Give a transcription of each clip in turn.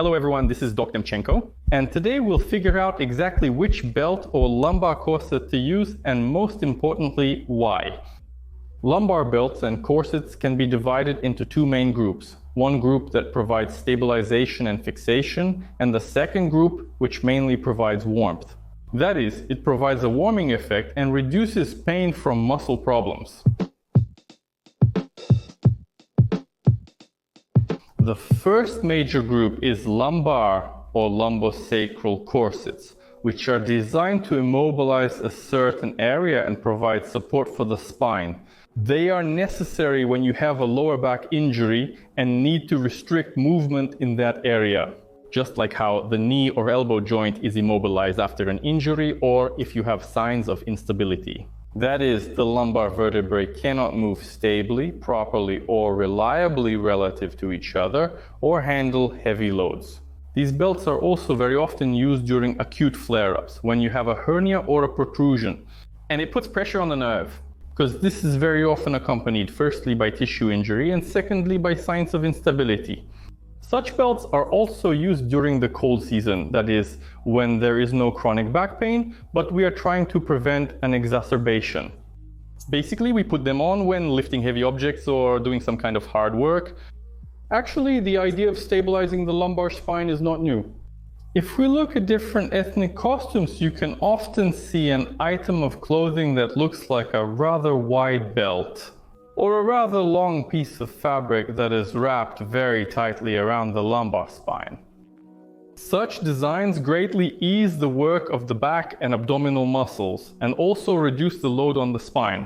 Hello everyone, this is Dr. Mchenko, and today we'll figure out exactly which belt or lumbar corset to use, and most importantly, why. Lumbar belts and corsets can be divided into two main groups. One group that provides stabilization and fixation, and the second group which mainly provides warmth. That is, it provides a warming effect and reduces pain from muscle problems. The first major group is lumbar or lumbosacral corsets, which are designed to immobilize a certain area and provide support for the spine. They are necessary when you have a lower back injury and need to restrict movement in that area, just like how the knee or elbow joint is immobilized after an injury or if you have signs of instability. That is, the lumbar vertebrae cannot move stably, properly, or reliably relative to each other, or handle heavy loads. These belts are also very often used during acute flare-ups, when you have a hernia or a protrusion. And it puts pressure on the nerve, because this is very often accompanied firstly by tissue injury and secondly by signs of instability. Such belts are also used during the cold season, that is, when there is no chronic back pain, but we are trying to prevent an exacerbation. Basically, we put them on when lifting heavy objects or doing some kind of hard work. Actually, the idea of stabilizing the lumbar spine is not new. If we look at different ethnic costumes, you can often see an item of clothing that looks like a rather wide belt, or a rather long piece of fabric that is wrapped very tightly around the lumbar spine. Such designs greatly ease the work of the back and abdominal muscles and also reduce the load on the spine.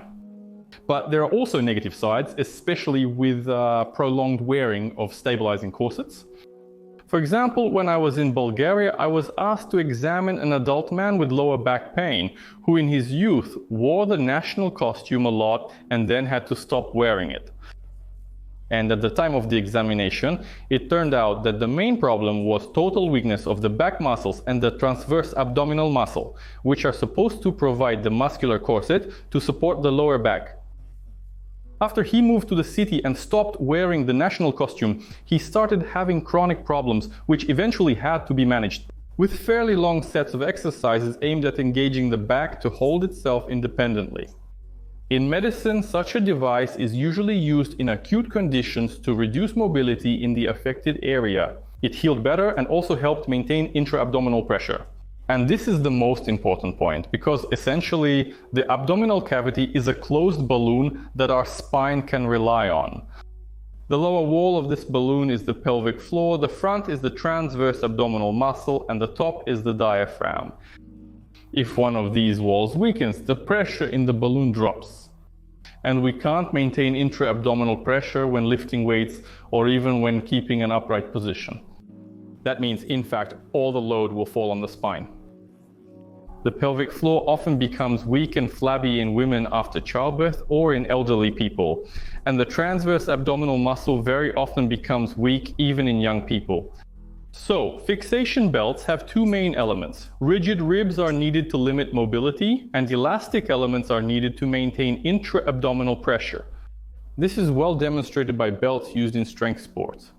But there are also negative sides, especially with prolonged wearing of stabilizing corsets. For example, when I was in Bulgaria, I was asked to examine an adult man with lower back pain, who in his youth wore the national costume a lot and then had to stop wearing it. And at the time of the examination, it turned out that the main problem was total weakness of the back muscles and the transverse abdominal muscle, which are supposed to provide the muscular corset to support the lower back. After he moved to the city and stopped wearing the national costume, he started having chronic problems, which eventually had to be managed with fairly long sets of exercises aimed at engaging the back to hold itself independently. In medicine, such a device is usually used in acute conditions to reduce mobility in the affected area. It healed better and also helped maintain intra-abdominal pressure. And this is the most important point, because essentially the abdominal cavity is a closed balloon that our spine can rely on. The lower wall of this balloon is the pelvic floor, the front is the transverse abdominal muscle, and the top is the diaphragm. If one of these walls weakens, the pressure in the balloon drops. And we can't maintain intra-abdominal pressure when lifting weights or even when keeping an upright position. That means, in fact, all the load will fall on the spine. The pelvic floor often becomes weak and flabby in women after childbirth or in elderly people, and the transverse abdominal muscle very often becomes weak even in young people. So, fixation belts have two main elements. Rigid ribs are needed to limit mobility, and elastic elements are needed to maintain intra-abdominal pressure. This is well demonstrated by belts used in strength sports.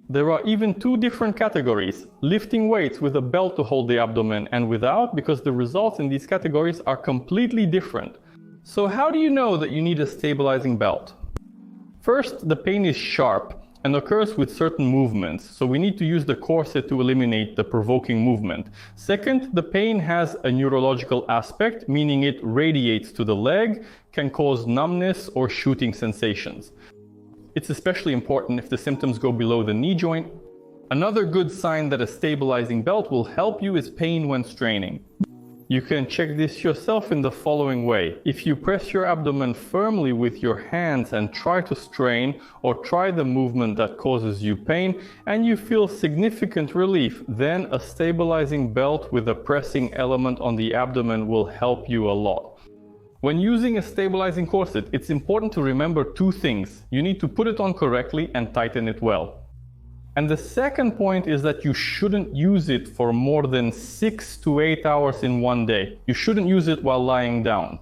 There are even two different categories: lifting weights with a belt to hold the abdomen and without, because the results in these categories are completely different. So how do you know that you need a stabilizing belt? First, the pain is sharp and occurs with certain movements, so we need to use the corset to eliminate the provoking movement. Second, the pain has a neurological aspect, meaning it radiates to the leg, can cause numbness or shooting sensations. It's especially important if the symptoms go below the knee joint. Another good sign that a stabilizing belt will help you is pain when straining. You can check this yourself in the following way. If you press your abdomen firmly with your hands and try to strain, or try the movement that causes you pain, and you feel significant relief, then a stabilizing belt with a pressing element on the abdomen will help you a lot. When using a stabilizing corset, it's important to remember two things. You need to put it on correctly and tighten it well. And the second point is that you shouldn't use it for more than 6 to 8 hours in one day. You shouldn't use it while lying down.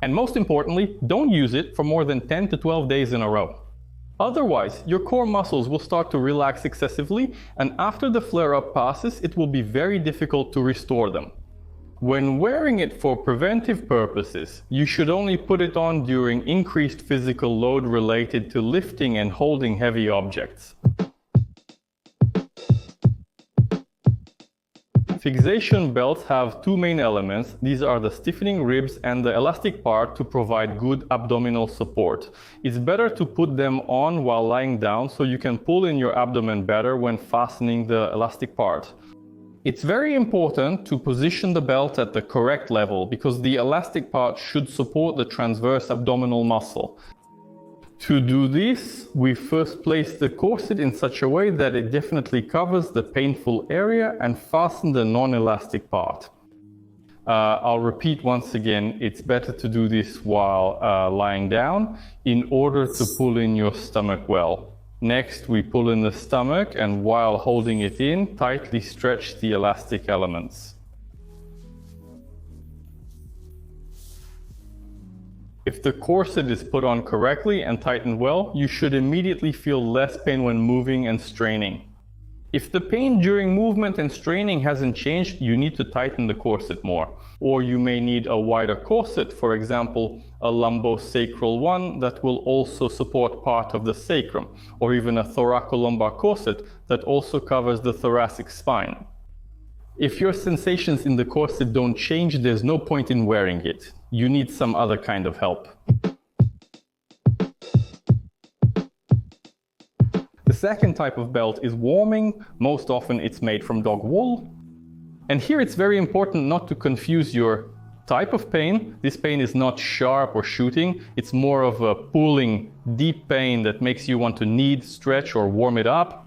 And most importantly, don't use it for more than 10 to 12 days in a row. Otherwise, your core muscles will start to relax excessively, and after the flare-up passes, it will be very difficult to restore them. When wearing it for preventive purposes, you should only put it on during increased physical load related to lifting and holding heavy objects. Fixation belts have two main elements. These are the stiffening ribs and the elastic part to provide good abdominal support. It's better to put them on while lying down so you can pull in your abdomen better when fastening the elastic part. It's very important to position the belt at the correct level because the elastic part should support the transverse abdominal muscle. To do this, we first place the corset in such a way that it definitely covers the painful area and fasten the non-elastic part. I'll repeat once again, it's better to do this while lying down in order to pull in your stomach well. Next, we pull in the stomach and while holding it in, tightly stretch the elastic elements. If the corset is put on correctly and tightened well, you should immediately feel less pain when moving and straining. If the pain during movement and straining hasn't changed, you need to tighten the corset more. Or you may need a wider corset, for example, a lumbosacral one that will also support part of the sacrum, or even a thoracolumbar corset that also covers the thoracic spine. If your sensations in the corset don't change, there's no point in wearing it. You need some other kind of help. The second type of belt is warming. Most often it's made from dog wool. And here it's very important not to confuse your type of pain. This pain is not sharp or shooting. It's more of a pulling, deep pain that makes you want to knead, stretch, or warm it up.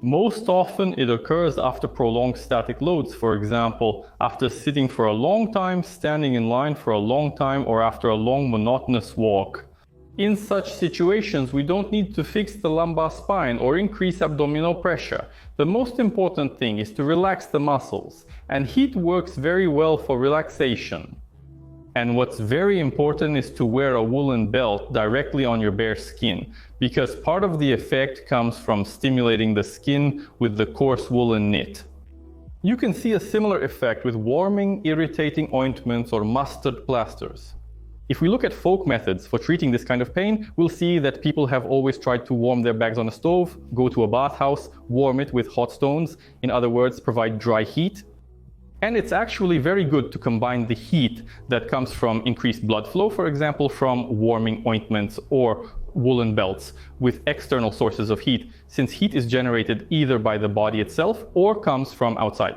Most often it occurs after prolonged static loads, for example, after sitting for a long time, standing in line for a long time, or after a long monotonous walk. In such situations, we don't need to fix the lumbar spine or increase abdominal pressure. The most important thing is to relax the muscles, and heat works very well for relaxation. And what's very important is to wear a woolen belt directly on your bare skin, because part of the effect comes from stimulating the skin with the coarse woolen knit. You can see a similar effect with warming, irritating ointments or mustard plasters. If we look at folk methods for treating this kind of pain, we'll see that people have always tried to warm their bags on a stove, go to a bathhouse, warm it with hot stones, in other words, provide dry heat. And it's actually very good to combine the heat that comes from increased blood flow, for example, from warming ointments or woolen belts, with external sources of heat, since heat is generated either by the body itself or comes from outside.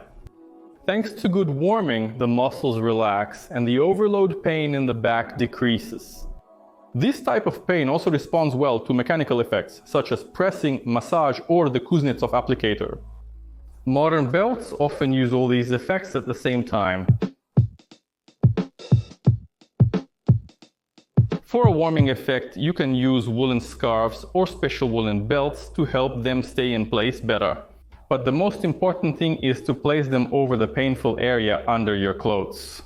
Thanks to good warming, the muscles relax and the overload pain in the back decreases. This type of pain also responds well to mechanical effects, such as pressing, massage, or the Kuznetsov applicator. Modern belts often use all these effects at the same time. For a warming effect, you can use woolen scarves or special woolen belts to help them stay in place better. But the most important thing is to place them over the painful area under your clothes.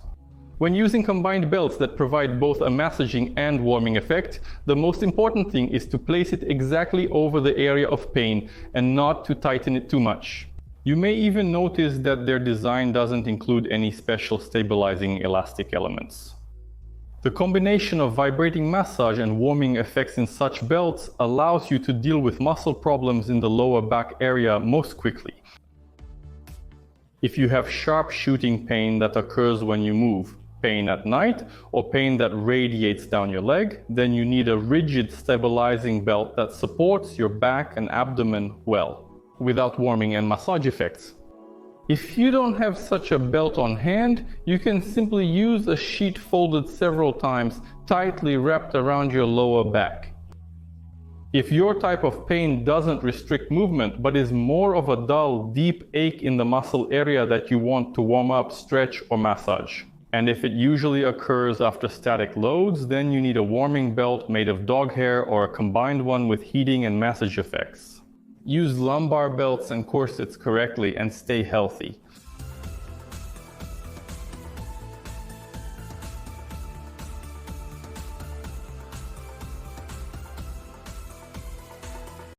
When using combined belts that provide both a massaging and warming effect, the most important thing is to place it exactly over the area of pain and not to tighten it too much. You may even notice that their design doesn't include any special stabilizing elastic elements. The combination of vibrating massage and warming effects in such belts allows you to deal with muscle problems in the lower back area most quickly. If you have sharp shooting pain that occurs when you move, pain at night, or pain that radiates down your leg, then you need a rigid stabilizing belt that supports your back and abdomen well, without warming and massage effects. If you don't have such a belt on hand, you can simply use a sheet folded several times, tightly wrapped around your lower back. If your type of pain doesn't restrict movement, but is more of a dull, deep ache in the muscle area that you want to warm up, stretch, or massage. And if it usually occurs after static loads, then you need a warming belt made of dog hair or a combined one with heating and massage effects. Use lumbar belts and corsets correctly and stay healthy.